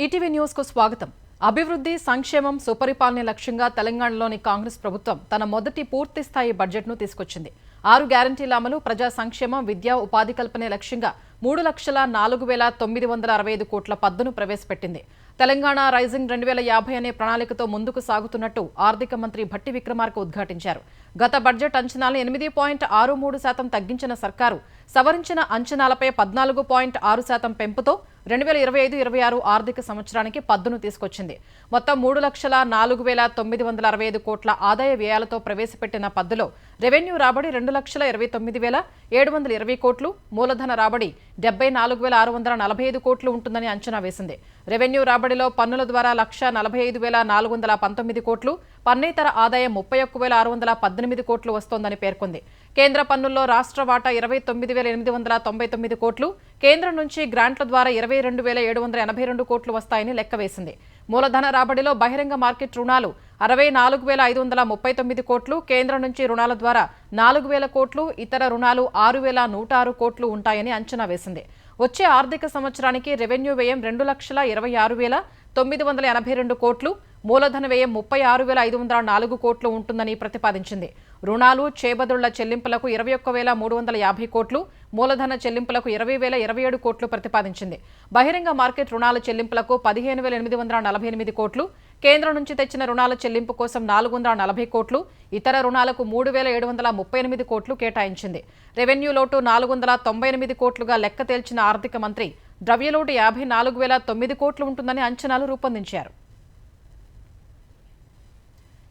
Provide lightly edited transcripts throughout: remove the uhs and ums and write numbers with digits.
ETV news కు స్వాగతం. అభివృద్ధి, సంక్షేమం, సుపరిపాలన లక్ష్యంగా తెలంగాణలోని కాంగ్రెస్ ప్రభుత్వం తన మొదటి పూర్తి స్థాయి బడ్జెట్ను తీసుకొచ్చింది. 6 గ్యారంటీల అమలు, ప్రజా సంక్షేమం, విద్య, ఉపాధి కల్పనే లక్ష్యంగా 3,04,965 కోట్ల పద్దును ప్రవేశపెట్టింది. తెలంగాణ రైజింగ్ 2050 అనే ప్రణాళికతో ముందుకు సాగుతున్నట్టు ఆర్థిక మంత్రి భట్టి విక్రమార్క ఉద్ఘాటించారు. గత బడ్జెట్ అంచనాలను 8.63% తగ్గించిన సర్కారు సవరించిన అంచనాలపై 14.6% పెంపుతో 2025-26 ఆర్థిక సంవత్సరానికి పద్దును తీసుకొచ్చింది. మొత్తం 3,04,965 కోట్ల ఆదాయ వ్యయాలతో ప్రవేశపెట్టిన పద్దులో రెవెన్యూ రాబడి 2,29,720 కోట్లు, మూలధన రాబడి 74,645 కోట్లు ఉంటుందని అంచనా వేసింది. రెవెన్యూ రాబడిలో పన్నుల ద్వారా 1,45,419 కోట్లు, పన్నేతర ఆదాయం 31,618 కోట్లు వస్తోందని పేర్కొంది. కేంద్ర పన్నుల్లో రాష్ట్ర వాటా 29,899 కోట్లు, కేంద్రం నుంచి గ్రాంట్ల ద్వారా 22,782 కోట్లు వస్తాయని లెక్కవేసింది. మూలధన రాబడిలో బహిరంగ మార్కెట్ రుణాలు 64,539 కోట్లు, కేంద్రం నుంచి రుణాల ద్వారా 4,000 కోట్లు, ఇతర రుణాలు 6,106 కోట్లు ఉంటాయని అంచనా వేసింది. వచ్చే ఆర్థిక సంవత్సరానికి రెవెన్యూ వ్యయం 2,26,982 కోట్లు, మూలధన వ్యయం 36,504 కోట్లు ఉంటుందని ప్రతిపాదించింది. రుణాలు, చేబదుళ్ల చెల్లింపులకు 21,350 కోట్లు, మూలధన చెల్లింపులకు 20,027 కోట్లు ప్రతిపాదించింది. బహిరంగ మార్కెట్ రుణాల చెల్లింపులకు 15,848 కోట్లు, కేంద్రం నుంచి తెచ్చిన రుణాల చెల్లింపు కోసం 440 కోట్లు, ఇతర రుణాలకు 3,738 కోట్లు కేటాయించింది. రెవెన్యూ లోటు 498 కోట్లుగా లెక్క తేల్చిన ఆర్థిక మంత్రి ద్రవ్యలోటు 54,009 కోట్లు ఉంటుందని అంచనాలు రూపొందించారు.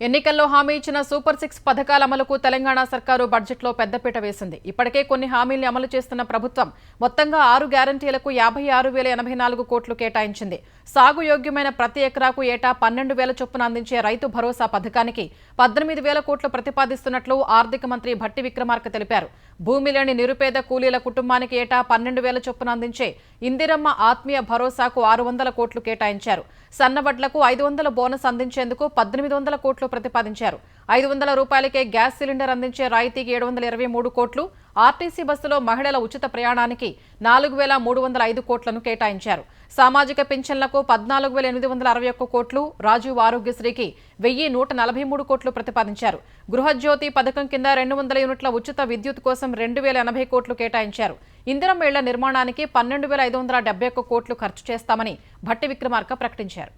ఎన్నికల్లో హామీ ఇచ్చిన సూపర్ 6 పథకాల అమలుకు తెలంగాణ సర్కారు బడ్జెట్లో పెద్దపీట వేసింది. ఇప్పటికే కొన్ని హామీల్ని అమలు చేస్తున్న ప్రభుత్వం మొత్తంగా 6 గ్యారంటీలకు 56,084 కోట్లు కేటాయించింది. సాగు యోగ్యమైన ప్రతి ఎకరాకు ఏటా 12,000 చొప్పున అందించే రైతు భరోసా పథకానికి 18,000 కోట్లు ప్రతిపాదిస్తున్నట్లు ఆర్థిక మంత్రి భట్టి విక్రమార్క తెలిపారు. భూమి లేని నిరుపేద కూలీల కుటుంబానికి ఏటా 12,000 చొప్పున అందించే ఇందిరమ్మ ఆత్మీయ భరోసాకు 600 కోట్లు కేటాయించారు. సన్నవడ్లకు 500 బోనస్ అందించేందుకు 1,800 కోట్లు ప్రతిపాదించారు. 500 రూపాయలకే గ్యాస్ సిలిండర్ అందించే రాయితీకి 723 కోట్లు, ఆర్టీసీ బస్సులో మహిళల ఉచిత ప్రయాణానికి 4,305 కోట్లను కేటాయించారు. సామాజిక పింఛన్లకు 14,861 కోట్లు, రాజీవ్ ఆరోగ్యశ్రీకి 1,143 కోట్లు ప్రతిపాదించారు. గృహజ్యోతి పథకం కింద 200 యూనిట్ల ఉచిత విద్యుత్ కోసం 2,080 కోట్లు కేటాయించారు. ఇందిరమ్మ ఇళ్ల నిర్మాణానికి 12,571 కోట్లు ఖర్చు చేస్తామని భట్టి విక్రమార్క ప్రకటించారు.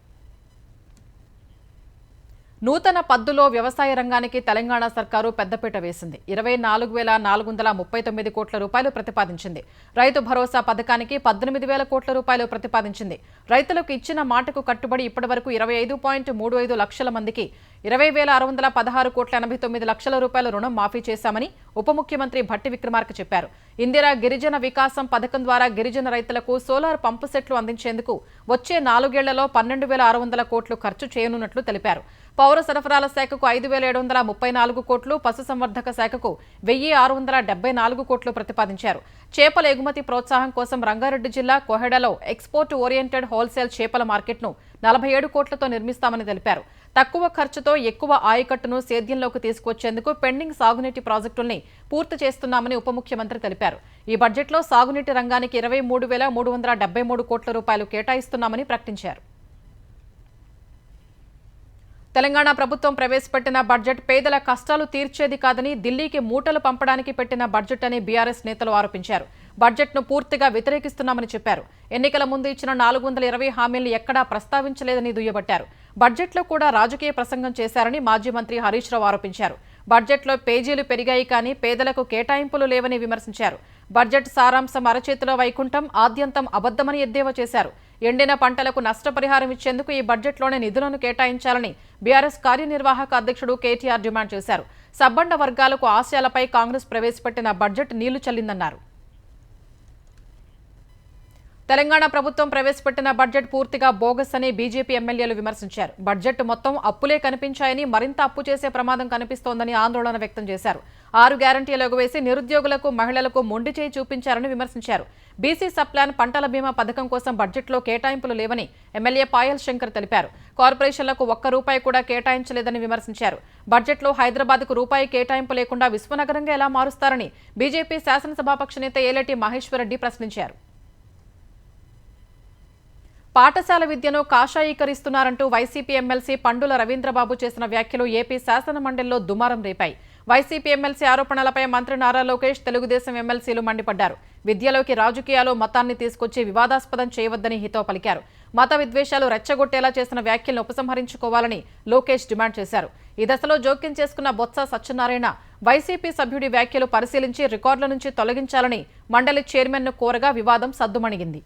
నూతన పద్దులో వ్యవసాయ రంగానికి తెలంగాణ సర్కారు పెద్దపీట వేసింది. 24,439 కోట్ల రూపాయలు ప్రతిపాదించింది. రైతు భరోసా పథకానికి 18,000 కోట్ల రూపాయలు ప్రతిపాదించింది. రైతులకు ఇచ్చిన మాటకు కట్టుబడి ఇప్పటివరకు 25.35 లక్షల మందికి 20,616 కోట్ల 89 లక్షల రూపాయల రుణం మాఫీ చేశామని ఉప ముఖ్యమంత్రి భట్టి విక్రమార్క చెప్పారు. ఇందిరా గిరిజన వికాసం పథకం ద్వారా గిరిజన రైతులకు సోలార్ పంపు సెట్లు అందించేందుకు వచ్చే 4 ఏళ్లలో 12,600 కోట్లు ఖర్చు చేయనున్నట్లు తెలిపారు. పౌర సరఫరాల శాఖకు 5,734 కోట్లు, పశుసంవర్ధక శాఖకు 1,674 కోట్లు ప్రతిపాదించారు. చేపల ఎగుమతి ప్రోత్సాహం కోసం రంగారెడ్డి జిల్లా కోహెడలో ఎక్స్పోర్ట్ ఓరియంటెడ్ హోల్సేల్ చేపల మార్కెట్ను 47 కోట్లతో నిర్మిస్తామని తెలిపారు. తక్కువ ఖర్చుతో ఎక్కువ ఆయకట్టును సేద్యంలోకి తీసుకొచ్చేందుకు పెండింగ్ సాగునీటి ప్రాజెక్టుల్ని పూర్తి చేస్తున్నామని ఉప ముఖ్యమంత్రి తెలిపారు. ఈ బడ్జెట్లో సాగునీటి రంగానికి 23,373 కోట్ల రూపాయలు కేటాయిస్తున్నామని ప్రకటించారు. తెలంగాణ ప్రభుత్వం ప్రవేశపెట్టిన బడ్జెట్ పేదల కష్టాలు తీర్చేది కాదని, ఢిల్లీకి మూటలు పంపడానికి పెట్టిన బడ్జెట్ అని బీఆర్ఎస్ నేతలు ఆరోపించారు. బడ్జెట్ను పూర్తిగా వ్యతిరేకిస్తున్నామని చెప్పారు. ఎన్నికల ముందు ఇచ్చిన 420 హామీలను ఎక్కడా ప్రస్తావించలేదని దుయ్యబట్టారు. బడ్జెట్లో కూడా రాజకీయ ప్రసంగం చేశారని మాజీ మంత్రి హరీష్ రావు ఆరోపించారు. బడ్జెట్లో పేజీలు పెరిగాయి కానీ పేదలకు కేటాయింపులు లేవని విమర్శించారు. బడ్జెట్ సారాంశం అరచేతిలో వైకుంఠం, ఆద్యంతం అబద్దమని ఎద్దేవా చేశారు. ఎండిన పంటలకు నష్టపరిహారం ఇచ్చేందుకు ఈ బడ్జెట్లోనే నిధులను కేటాయించాలని బీఆర్ఎస్ కార్యనిర్వాహక అధ్యక్షుడు కేటీఆర్ డిమాండ్ చేశారు. సబ్బండ వర్గాలకు ఆశయాలపై కాంగ్రెస్ ప్రవేశపెట్టిన బడ్జెట్ నీళ్లు చల్లిందన్నారు. తెలంగాణ ప్రభుత్వం ప్రవేశపెట్టిన బడ్జెట్ పూర్తిగా బోగస్ అని బీజేపీ ఎమ్మెల్యేలు విమర్శించారు. బడ్జెట్ మొత్తం అప్పులే కనిపించాయని, మరింత అప్పు చేసే ప్రమాదం కనిపిస్తోందని ఆందోళన వ్యక్తం చేశారు. 6 గ్యారంటీలు ఎగువేసి నిరుద్యోగులకు, మహిళలకు మొండి చేయి చూపించారని విమర్శించారు. బీసీ సప్లాన్, పంటల బీమా పథకం కోసం బడ్జెట్లో కేటాయింపులు లేవని ఎమ్మెల్యే పాయల్ శంకర్ తెలిపారు. కార్పొరేషన్లకు ₹1 కూడా కేటాయించలేదని విమర్శించారు. బడ్జెట్లో హైదరాబాద్కు రూపాయి కేటాయింపు లేకుండా విశ్వనగరంగా ఎలా మారుస్తారని బీజేపీ శాసనసభాపక్ష నేత ఏలేటి మహేశ్వరరెడ్డి ప్రశ్నించారు. పాఠశాల విద్యను కాషాయీకరిస్తున్నారంటూ వైసీపీ ఎమ్మెల్సీ పండుల రవీంద్రబాబు చేసిన వ్యాఖ్యలు ఏపీ శాసనమండలిలో దుమారం రేపాయి. వైసీపీ ఎమ్మెల్సీ ఆరోపణలపై మంత్రి నారా లోకేష్, తెలుగుదేశం ఎమ్మెల్సీలు మండిపడ్డారు. విద్యలోకి రాజకీయాలు, మతాన్ని తీసుకొచ్చి వివాదాస్పదం చేయవద్దని హితవు పలికారు. మత విద్వేషాలు రెచ్చగొట్టేలా చేసిన వ్యాఖ్యలను ఉపసంహరించుకోవాలని లోకేష్ డిమాండ్ చేశారు. ఈ దశలో జోక్యం చేసుకున్న బొత్స సత్యనారాయణ వైసీపీ సభ్యుడి వ్యాఖ్యలు పరిశీలించి రికార్డుల నుంచి తొలగించాలని మండలి చైర్మన్ను కోరగా వివాదం సద్దుమణిగింది.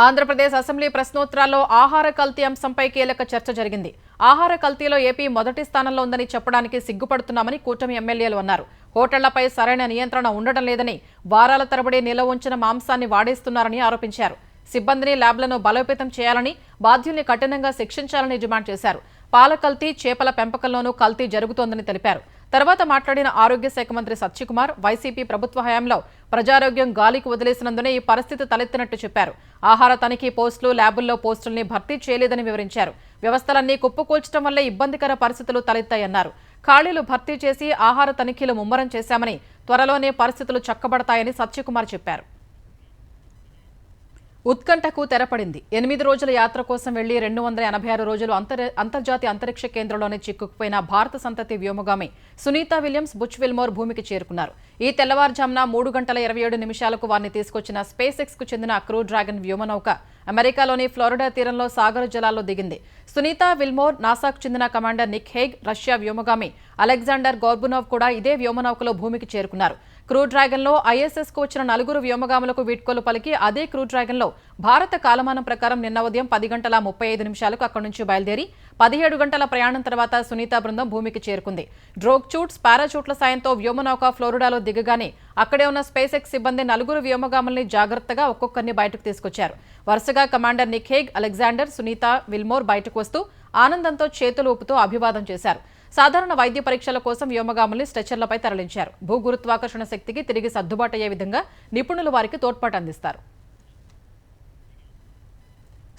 ఆంధ్రప్రదేశ్ అసెంబ్లీ ప్రశ్నోత్తరాల్లో ఆహార కల్తీ అంశంపై కీలక చర్చ జరిగింది. ఆహార కల్తీలో ఏపీ మొదటి స్థానంలో ఉందని చెప్పడానికి సిగ్గుపడుతున్నామని కూటమి ఎమ్మెల్యేలు అన్నారు. హోటళ్లపై సరైన నియంత్రణ ఉండడం లేదని, వారాల తరబడి నిల్వ ఉంచిన మాంసాన్ని వాడేస్తున్నారని ఆరోపించారు. సిబ్బందిని, ల్యాబ్లను బలోపేతం చేయాలని, బాధ్యుల్ని కఠినంగా శిక్షించాలని డిమాండ్ చేశారు. పాల కల్తీ, చేపల పెంపకంలోనూ కల్తీ జరుగుతోందని తెలిపారు. తర్వాత మాట్లాడిన ఆరోగ్య శాఖ మంత్రి సత్యకుమార్, వైసీపీ ప్రభుత్వ హయాంలో ప్రజారోగ్యం గాలికి వదిలేసినందునే ఈ పరిస్థితి తలెత్తినట్టు చెప్పారు. ఆహార తనిఖీ పోస్టులు, ల్యాబుల్లో పోస్టుల్ని భర్తీ చేయలేదని వివరించారు. వ్యవస్థలన్నీ కుప్పకూల్చడం వల్లే ఇబ్బందికర పరిస్థితులు తలెత్తాయన్నారు. ఖాళీలు భర్తీ చేసి ఆహార తనిఖీలు ముమ్మరం చేశామని, త్వరలోనే పరిస్థితులు చక్కబడతాయని సత్యకుమార్ చెప్పారు. ఉత్కంఠకు తెరపడింది. 8 రోజుల యాత్ర కోసం వెళ్లి 286 రోజులు అంతర్జాతీయ అంతరిక్ష కేంద్రంలోనే చిక్కుకుపోయిన భారత సంతతి వ్యోమగామి సునీతా విలియమ్స్ బుచ్ విల్మోర్ భూమికి చేరుకున్నారు. ఈ తెల్లవారుజామున 3 గంటల 27 నిమిషాలకు వారిని తీసుకొచ్చిన స్పేస్ ఎక్స్ కు చెందిన క్రూ డ్రాగన్ వ్యోమనౌక అమెరికాలోని ఫ్లోరిడా తీరంలో సాగర జలాల్లో దిగింది. సునీతా విల్మోర్, నాసాకు చెందిన కమాండర్ నిక్ హేగ్, రష్యా వ్యోమగామి అలెగ్జాండర్ గోర్బునోవ్ కూడా ఇదే వ్యోమనౌకలో భూమికి చేరుకున్నారు. క్రూ డ్రాగన్ లో ఐఎస్ఎస్ కు వచ్చిన 4 వ్యోమగాములకు వీడ్కోలు పలికి అదే క్రూ డ్రాగన్ లో భారత కాలమానం ప్రకారం నిన్న ఉదయం 10 గంటల 35 నిమిషాలకు అక్కడి నుంచి బయలుదేరి 17 గంటల ప్రయాణం తర్వాత సునీతా బృందం భూమికి చేరుకుంది. డ్రోగ్ షూట్స్, పారాచూట్ల సాయంతో వ్యోమనౌక ఫ్లోరిడాలో దిగగానే అక్కడే ఉన్న స్పేస్ ఎక్స్ సిబ్బంది 4 వ్యోమగాముల్ని జాగ్రత్తగా ఒక్కొక్కరిని బయటకు తీసుకొచ్చారు. వరుసగా commander Nick Hague, Alexander, Sunita Wilmore బయటకు వస్తూ ఆనందంతో చేతులు ఊపుతూ అభివాదం చేశారు. సాధారణ వైద్య పరీక్షల కోసం వ్యోమగాముల్ని స్ట్రెచర్లపై తరలించారు. భూగురుత్వాకర్షణ శక్తికి తిరిగి సర్దుబాటయ్యే విధంగా నిపుణులు వారికి తోడ్పాటు అందిస్తారు.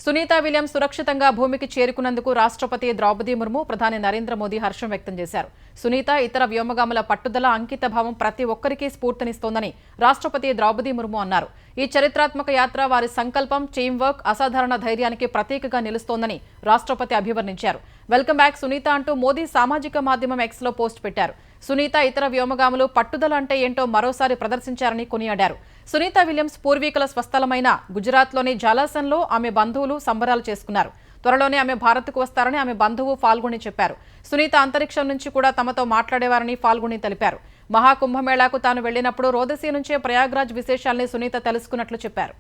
సునీతా విలియమ్స్ సురక్షితంగా భూమికి చేరుకున్నందుకు రాష్ట్రపతి ద్రౌపది ముర్ము, ప్రధాని నరేంద్ర మోదీ హర్షం వ్యక్తం చేశారు. సునీత, ఇతర వ్యోమగాముల పట్టుదల, అంకిత భావం ప్రతి ఒక్కరికీ స్ఫూర్తినిస్తోందని రాష్ట్రపతి ద్రౌపది ముర్ము అన్నారు. ఈ చరిత్రాత్మక యాత్ర వారి సంకల్పం, టీం వర్క్, అసాధారణ ధైర్యానికి ప్రతీకగా నిలుస్తోందని రాష్ట్రపతి అభివర్ణించారు. వెల్కమ్ బ్యాక్ సునీత అంటూ మోదీ సామాజిక మాధ్యమం ఎక్స్ లో పోస్ట్ పెట్టారు. సునీత, ఇతర వ్యోమగాములు పట్టుదల అంటే ఏంటో మరోసారి ప్రదర్శించారని కొనియాడారు. సునీతా విలియమ్స్ పూర్వీకుల స్వస్థలమైన గుజరాత్లోని జాలాసన్లో ఆమె బంధువులు సంబరాలు చేసుకున్నారు. త్వరలోనే ఆమె భారత్కు వస్తారని ఆమె బంధువు ఫాల్గుని చెప్పారు. సునీత అంతరిక్షం నుంచి కూడా తమతో మాట్లాడేవారని ఫాల్గుని తెలిపారు. మహాకుంభమేళాకు తాను వెళ్లినప్పుడు రోదసీ నుంచే ప్రయాగ్రాజ్ విశేషాల్ని సునీత తెలుసుకున్నట్లు చెప్పారు.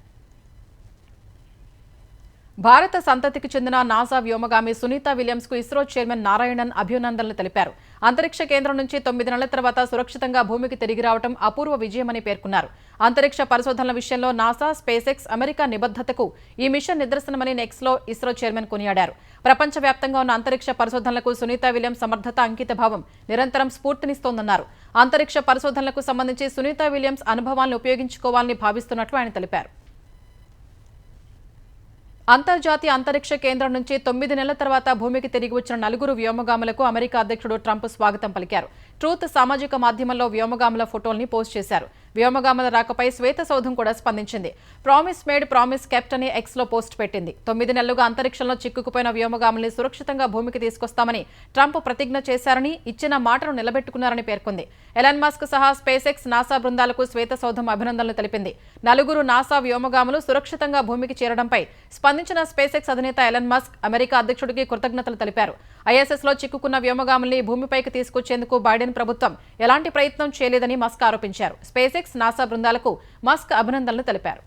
భారత సంతతికి చెందిన నాసా వ్యోమగామి సునీతా విలియమ్స్ కు ఇస్రో చైర్మన్ నారాయణన్ అభినందనలు తెలిపారు. అంతరిక్ష కేంద్రం నుంచి 9 నెలల తర్వాత సురక్షితంగా భూమికి తిరిగి రావడం అపూర్వ విజయమని పేర్కొన్నారు. అంతరిక్ష పరిశోధనల విషయంలో నాసా, స్పేస్ ఎక్స్, అమెరికా నిబద్ధతకు ఈ మిషన్ నిదర్శనమని నెక్స్ లో ఇస్రో చైర్మన్ కొనియాడారు. ప్రపంచవ్యాప్తంగా ఉన్న అంతరిక్ష పరిశోధనలకు సునీతా విలియమ్స్ సమర్థత, అంకిత భావం నిరంతరం స్ఫూర్తినిస్తోందన్నారు. అంతరిక్ష పరిశోధనలకు సంబంధించి సునీతా విలియమ్స్ అనుభవాలను ఉపయోగించుకోవాలని భావిస్తున్నట్లు ఆయన తెలిపారు. అంతర్జాతీయ అంతరిక్ష కేంద్రం నుంచి 9 నెలల తర్వాత భూమికి తిరిగి వచ్చిన 4 వ్యోమగాములకు అమెరికా అధ్యక్షుడు ట్రంప్ స్వాగతం పలికారు. ట్రూత్ సామాజిక మాధ్యమంలో వ్యోమగాముల ఫోటోల్ని పోస్ట్ చేశారు. వ్యోమగాముల రాకపై శ్వేతసౌధం కూడా స్పందించింది. ప్రామిస్ మేడ్, ప్రామిస్ కెప్ట్ అని ఎక్స్ లో పోస్ట్ పెట్టింది. 9 నెలలుగా అంతరిక్షంలో చిక్కుకుపోయిన వ్యోమగాముల్ని సురక్షితంగా భూమికి తీసుకొస్తామని ట్రంప్ ప్రతిజ్ఞ చేశారని, ఇచ్చిన మాటను నిలబెట్టుకున్నారని పేర్కొంది. ఎలాన్ మస్క్ సహా స్పేస్ ఎక్స్, నాసా బృందాలకు శ్వేతసౌధం అభినందనలు తెలిపింది. 4 నాసా వ్యోమగాములు సురక్షితంగా భూమికి చేరడంపై స్పందించిన స్పేస్ ఎక్స్ అధినేత ఎలాన్ మస్క్ అమెరికా అధ్యక్షుడికి కృతజ్ఞతలు తెలిపారు. ఐఎస్ఎస్ లో చిక్కుకున్న వ్యోమగాముల్ని భూమిపైకి తీసుకొచ్చేందుకు బైడెన్ ప్రభుత్వం ఎలాంటి ప్రయత్నం చేయలేదని మస్క్ ఆరోపించారు. స్పేస్ ఎక్స్, నాసా బృందాలకు మస్క్ అభినందనలు తెలిపారు.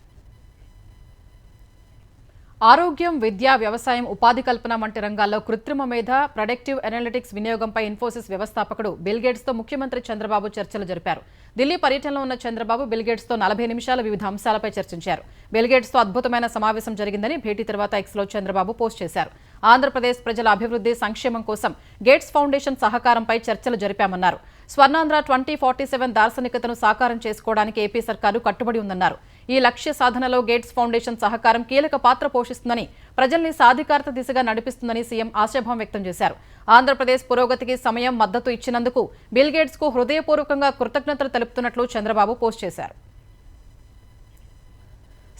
ఆరోగ్యం, విద్య, వ్యవసాయం, ఉపాధి కల్పన వంటి రంగాల్లో కృత్రిమ మేధ, ప్రొడక్టివ్ అనలిటిక్స్ వినియోగంపై ఇన్ఫోసిస్ వ్యవస్థాపకుడు బిల్ గేట్స్ తో ముఖ్యమంత్రి చంద్రబాబు చర్చలు జరిపారు. ఢిల్లీ పర్యటనలో ఉన్న చంద్రబాబు బిల్ గేట్స్ తో 40 నిమిషాల వివిధ అంశాలపై చర్చించారు. బిల్ గేట్స్ తో అద్భుతమైన సమావేశం జరిగిందని భేటీ తర్వాత ఎక్స్ లో చంద్రబాబు పోస్ట్ చేశారు. ఆంధ్రప్రదేశ్ ప్రజల అభివృద్ధి, సంక్షేమం కోసం గేట్స్ ఫౌండేషన్ సహకారంపై చర్చలు జరిపామన్నారు. స్వర్ణాంధ్ర 2047 దార్శనికతను సాకారం చేసుకోవడానికి ఏపీ సర్కారు కట్టుబడి ఉందన్నారు. ఈ లక్ష్య సాధనలో గేట్స్ ఫౌండేషన్ సహకారం కీలక పాత్ర పోషిస్తుందని, ప్రజల్ని సాధికారత దిశగా నడిపిస్తుందని సీఎం ఆశాభావం వ్యక్తం చేశారు. ఆంధ్రప్రదేశ్ పురోగతికి సమయం, మద్దతు ఇచ్చినందుకు బిల్ గేట్స్ కు హృదయపూర్వకంగా కృతజ్ఞతలు తెలుపుతున్నట్లు చంద్రబాబు పోస్ట్ చేశారు.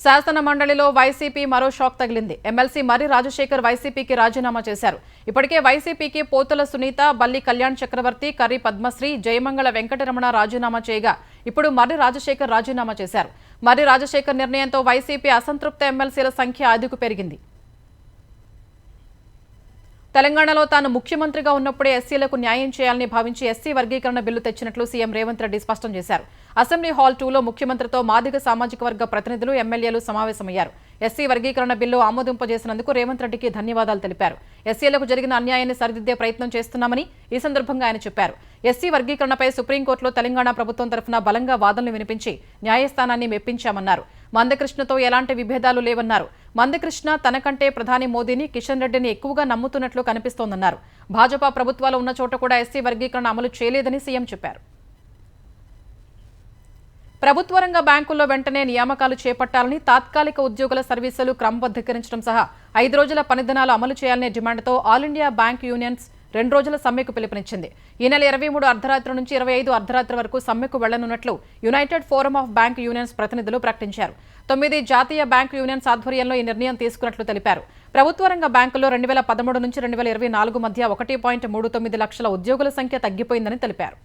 శాసన మండలిలో వైసీపీ మరో షాక్ తగిలింది. ఎమ్మెల్సీ మర్రి రాజశేఖర్ వైసీపీకి రాజీనామా చేశారు. ఇప్పటికే వైసీపీకి పోతుల సునీత, బల్లి కళ్యాణ్ చక్రవర్తి, కర్రి పద్మశ్రీ, జయమంగళ వెంకటరమణ రాజీనామా చేయగా ఇప్పుడు మర్రి రాజశేఖర్ రాజీనామా చేశారు. మర్రి రాజశేఖర్ నిర్ణయంతో వైసీపీ అసంతృప్త ఎమ్మెల్సీల సంఖ్య 5కు పెరిగింది. తెలంగాణలో తాను ముఖ్యమంత్రిగా ఉన్నప్పుడే ఎస్సీలకు న్యాయం చేయాలని భావించి ఎస్సీ వర్గీకరణ బిల్లు తెచ్చినట్లు సీఎం రేవంత్ రెడ్డి స్పష్టం చేశారు. అసెంబ్లీ హాల్ 2లో ముఖ్యమంత్రితో మాదిగ సామాజిక వర్గ ప్రతినిధులు, ఎమ్మెల్యేలు సమావేశమయ్యారు. ఎస్సీ వర్గీకరణ బిల్లు ఆమోదింపజేసినందుకు రేవంత్ రెడ్డికి ధన్యవాదాలు తెలిపారు. ఎస్సీలకు జరిగిన అన్యాయాన్ని సరిదిద్దే ప్రయత్నం చేస్తున్నామని ఈ సందర్భంగా ఆయన చెప్పారు. ఎస్సీ వర్గీకరణపై సుప్రీంకోర్టులో తెలంగాణ ప్రభుత్వం తరఫున బలంగా వాదనలు వినిపించి న్యాయస్థానాన్ని మెప్పించామన్నారు. మందకృష్ణతో ఎలాంటి విభేదాలు లేవన్నారు. మందకృష్ణ తనకంటే ప్రధాని మోదీని, కిషన్ రెడ్డిని ఎక్కువగా నమ్ముతున్నట్లు కనిపిస్తోందన్నారు. భాజపా ప్రభుత్వాలు ఉన్న చోట కూడా ఎస్సీ వర్గీకరణ అమలు చేయలేదని సీఎం చెప్పారు. ప్రభుత్వ రంగ బ్యాంకుల్లో వెంటనే నియామకాలు చేపట్టాలని, తాత్కాలిక ఉద్యోగుల సర్వీసులు క్రమబద్ధీకరించడం సహా 5 రోజుల పనిదినాలు అమలు చేయాలనే డిమాండ్తో ఆల్ ఇండియా బ్యాంక్ యూనియన్స్ 2 రోజుల సమ్మెకు పిలుపునిచ్చింది. ఈ నెల 23 అర్ధరాత్రి నుంచి 25 అర్ధరాత్రి వరకు సమ్మెకు వెళ్లనున్నట్లు United Forum of Bank Unions ప్రతినిధులు ప్రకటించారు. 9 జాతీయ బ్యాంక్ యూనియన్స్ ఆధ్వర్యంలో ఈ నిర్ణయం తీసుకున్నట్లు తెలిపారు. ప్రభుత్వ రంగ బ్యాంకుల్లో 2013 నుంచి 2024 మధ్య 1.39 లక్షల ఉద్యోగుల సంఖ్య తగ్గిపోయిందని తెలిపారు.